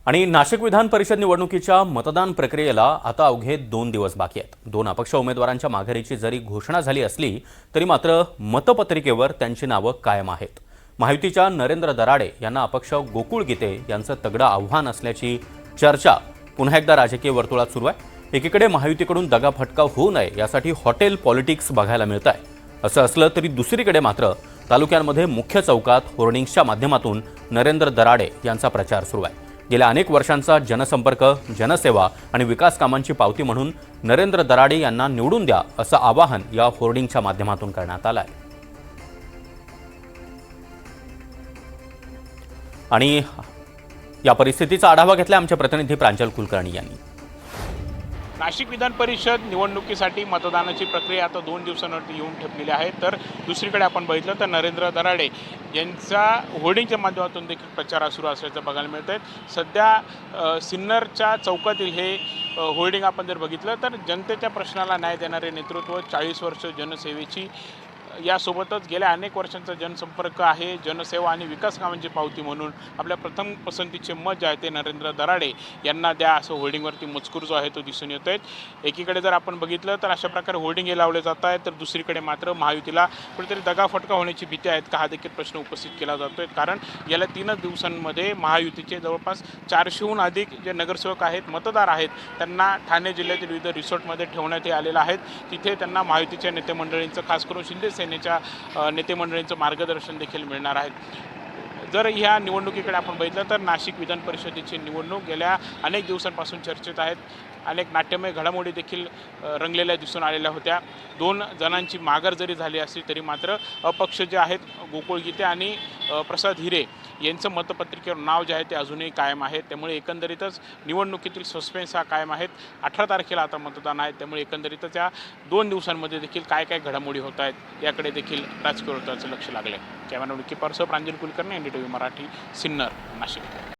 आणि नाशिक विधान परिषद निवडणुकीच्या मतदान प्रक्रियेला आता अवघे 2 दिवस बाकी आहेत। 2 अपक्ष उमेदवारांच्या माघारीची जरी घोषणा झाली असली तरी मात्र मतपत्रिकेवर त्यांची नावं कायम आहेत। महायुतीच्या नरेंद्र दराडे यांना अपक्ष गोकुळ गीते यांचं तगडं आव्हान असल्याची चर्चा पुन्हा एकदा राजकीय वर्तुळात सुरू आहे। एकीकडे महायुतीकडून दगाफटका होऊ नये यासाठी हॉटेल पॉलिटिक्स बघायला मिळत आहे। असं असलं तरी दुसरीकडे मात्र तालुक्यांमध्ये मुख्य चौकात होर्डिंग्सच्या माध्यमातून नरेंद्र दराडे यांचा प्रचार सुरू आहे। गेल्या अनेक वर्षांचा जनसंपर्क, जनसेवा आणि विकास कामांची पावती म्हणून नरेंद्र दराडे यांना निवडून द्या असं आवाहन या होर्डिंगच्या माध्यमातून करण्यात आलं आहे। आणि या परिस्थितीचा आढावा घेतला आमचे प्रतिनिधी प्रांजल कुलकर्णी यांनी। नाशिक विधान परिषद निवडणुकीसाठी मतदानाची प्रक्रिया आता 2 दिवसांवरती येऊन ठेपलेली आहे। तर दुसरीकडे आपण बघितलं तर नरेंद्र दराडे यांचा होर्डिंगच्या माध्यमातून देखील प्रचार सुरू असल्याचं बघायला मिळत आहे। सध्या सिन्नरच्या चौकातील हे होर्डिंग आपण जर बघितलं तर जनतेच्या प्रश्नाला न्याय देणारे नेतृत्व, 40 वर्ष जनसेवेची, यासोबतच गेल्या अनेक वर्षांचा जनसंपर्क आहे, जनसेवा आणि विकास कामांची पावती म्हणून आपल्या प्रथम पसंतीचे मत जे आहे ते नरेंद्र दराडे यांना द्या असं होर्डिंगवरती मजकूर जो आहे तो दिसून येत आहे। एकीकडे जर आपण बघितलं तर अशा प्रकारे होर्डिंग हे लावले जात आहे, तर दुसरीकडे मात्र महायुतीला कुठेतरी दगाफटका होण्याची भीती आहे का हा देखील प्रश्न उपस्थित केला जातोय। कारण गेल्या 3 दिवसांमध्ये महायुतीचे जवळपास 400हून अधिक जे नगरसेवक आहेत, मतदार आहेत, त्यांना ठाणे जिल्ह्यातील विविध रिसॉर्टमध्ये ठेवण्यात आलेलं आहे। तिथे त्यांना महायुतीच्या नेतेमंडळींचं, खास करून शिंदे सेनेच्या नेतेमंडळींचं मार्गदर्शन देखील मिळणार आहे। जर ह्या निवडणुकीकडे आपण बघितलं तर नाशिक विधान परिषदेची निवडणूक गेल्या अनेक दिवसांपासून चर्चेत आहेत। अनेक नाट्यमय घडामोडी देखील रंगलेल्या दिसून आलेल्या होत्या। 2 जणांची माघार जरी झाली असली तरी मात्र अपक्ष जे आहेत गोकुळ गीते आणि प्रसाद हिरे यांचं मतपत्रिकेवर नाव जे आहे ते अजूनही कायम आहे। त्यामुळे एकंदरीतच निवडणुकीतील सस्पेन्स हा कायम आहेत। 18 तारखेला आता मतदान आहे, त्यामुळे एकंदरीतच या 2 दिवसांमध्ये देखील काय काय घडामोडी होत आहेत याकडे देखील राजकीय वर्तुळाचं लक्ष लागलं आहे। कॅमेरामॅन किपारसह प्रांजल कुलकर्णी, NDTV मराठी, सिन्नर, नाशिक।